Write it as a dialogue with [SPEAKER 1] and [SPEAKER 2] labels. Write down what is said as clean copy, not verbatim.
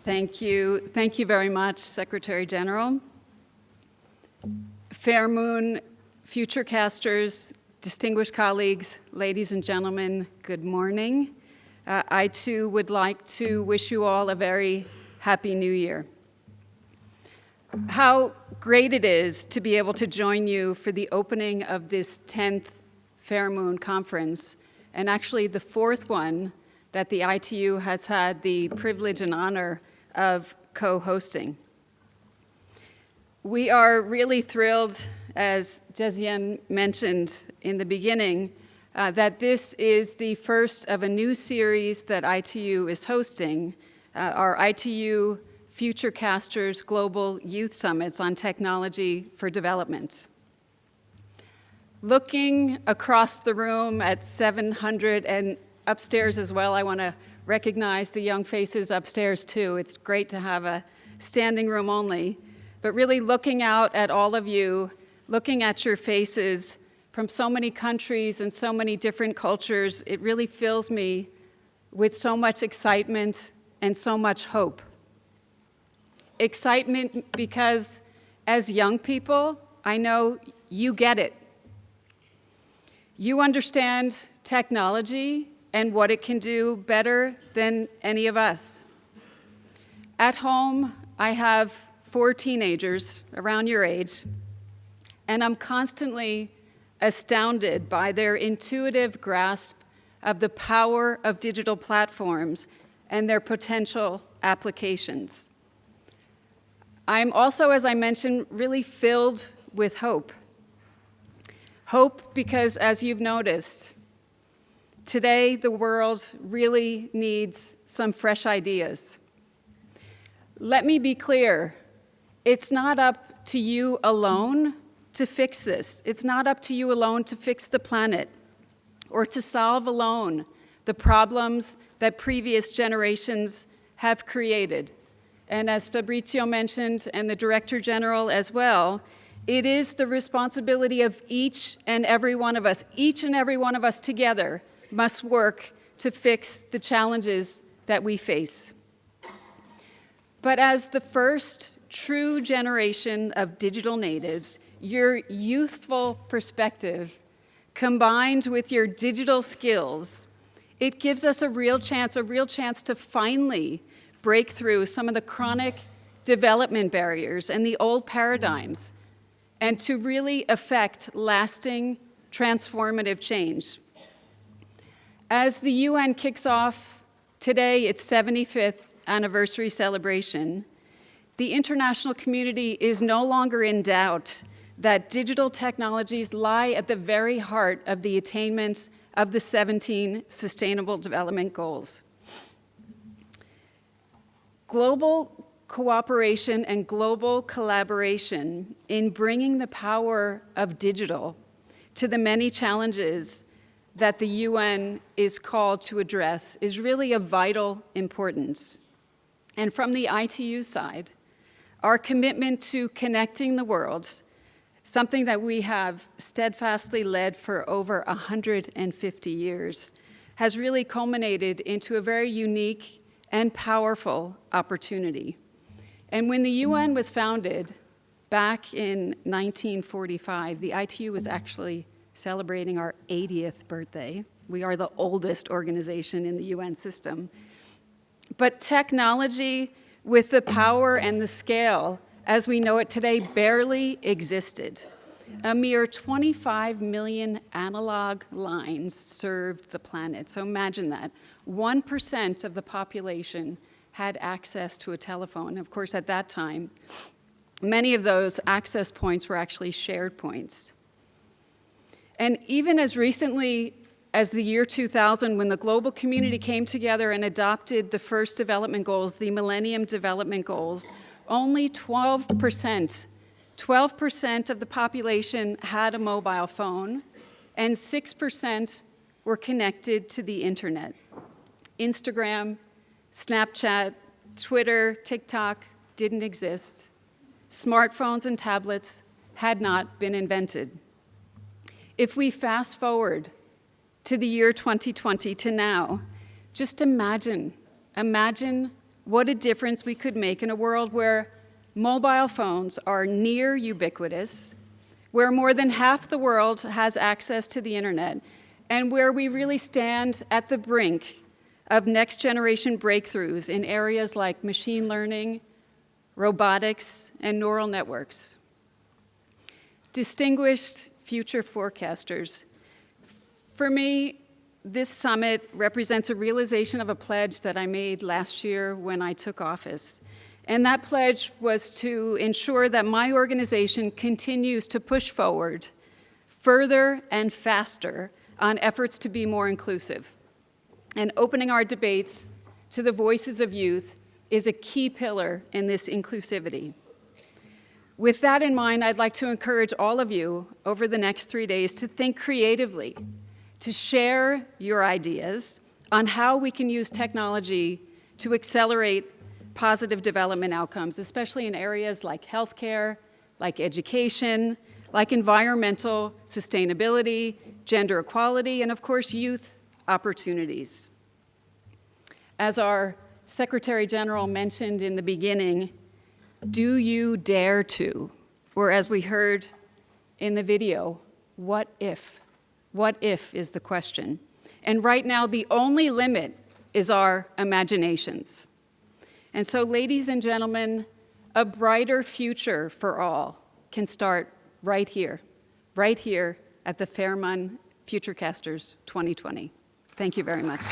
[SPEAKER 1] Thank you. Thank you very much, Secretary General. FerMUN, Futurecasters, distinguished colleagues, ladies and gentlemen, good morning. I too would like to wish you all a very happy new year. How great it is to be able to join you for the opening of this 10th FerMUN conference, and actually the fourth one that the ITU has had the privilege and honor of co-hosting. We are really thrilled, as Jezian mentioned in the beginning, that this is the first of a new series that ITU is hosting, our ITU Futurecasters Global Youth Summits on Technology for Development. Looking across the room at 700 and upstairs as well, I want to recognize the young faces upstairs too. It's great to have a standing room only, but really looking out at all of you, looking at your faces from so many countries and so many different cultures, it really fills me with so much excitement and so much hope. Excitement because as young people, I know you get it. You understand technology and what it can do better than any of us. At home, I have 4 teenagers around your age, and I'm constantly astounded by their intuitive grasp of the power of digital platforms and their potential applications. I'm also, as I mentioned, really filled with hope. Hope because, as you've noticed, today the world really needs some fresh ideas. Let me be clear, it's not up to you alone to fix this. It's not up to you alone to fix the planet or to solve alone the problems that previous generations have created. And as Fabrizio mentioned, and the Director General as well, it is the responsibility of each and every one of us. Each and every one of us together must work to fix the challenges that we face. But as the first true generation of digital natives, your youthful perspective, combined with your digital skills, it gives us a real chance to finally break through some of the chronic development barriers and the old paradigms, and to really affect lasting, transformative change. As the UN kicks off today its 75th anniversary celebration, the international community is no longer in doubt that digital technologies lie at the very heart of the attainment of the 17 Sustainable Development Goals. Global cooperation and global collaboration in bringing the power of digital to the many challenges that the UN is called to address is really of vital importance. And from the ITU side, our commitment to connecting the world, something that we have steadfastly led for over 150 years, has really culminated into a very unique and powerful opportunity. And when the UN was founded back in 1945, the ITU was actually celebrating our 80th birthday. We are the oldest organization in the UN system. But technology with the power and the scale as we know it today barely existed. A mere 25 million analog lines served the planet. So imagine that. 1% of the population had access to a telephone. Of course, at that time, many of those access points were actually shared points. And even as recently as the year 2000, when the global community came together and adopted the first development goals, the Millennium Development Goals, only 12% of the population had a mobile phone, and 6% were connected to the internet. Instagram, Snapchat, Twitter, TikTok didn't exist. Smartphones and tablets had not been invented. If we fast forward to the year 2020 to now, just imagine what a difference we could make in a world where mobile phones are near ubiquitous, where more than half the world has access to the internet, and where we really stand at the brink of next-generation breakthroughs in areas like machine learning, robotics, and neural networks. Distinguished future forecasters, for me, this summit represents a realization of a pledge that I made last year when I took office. And that pledge was to ensure that my organization continues to push forward further and faster on efforts to be more inclusive. And opening our debates to the voices of youth is a key pillar in this inclusivity. With that in mind, I'd like to encourage all of you over the next 3 days to think creatively, to share your ideas on how we can use technology to accelerate positive development outcomes, especially in areas like healthcare, like education, like environmental sustainability, gender equality, and of course, youth opportunities. As our Secretary General mentioned in the beginning, do you dare to? Or as we heard in the video, what if? What if is the question. And right now, the only limit is our imaginations. And so, ladies and gentlemen, a brighter future for all can start right here at the FerMUN Futurecasters 2020. Thank you very much.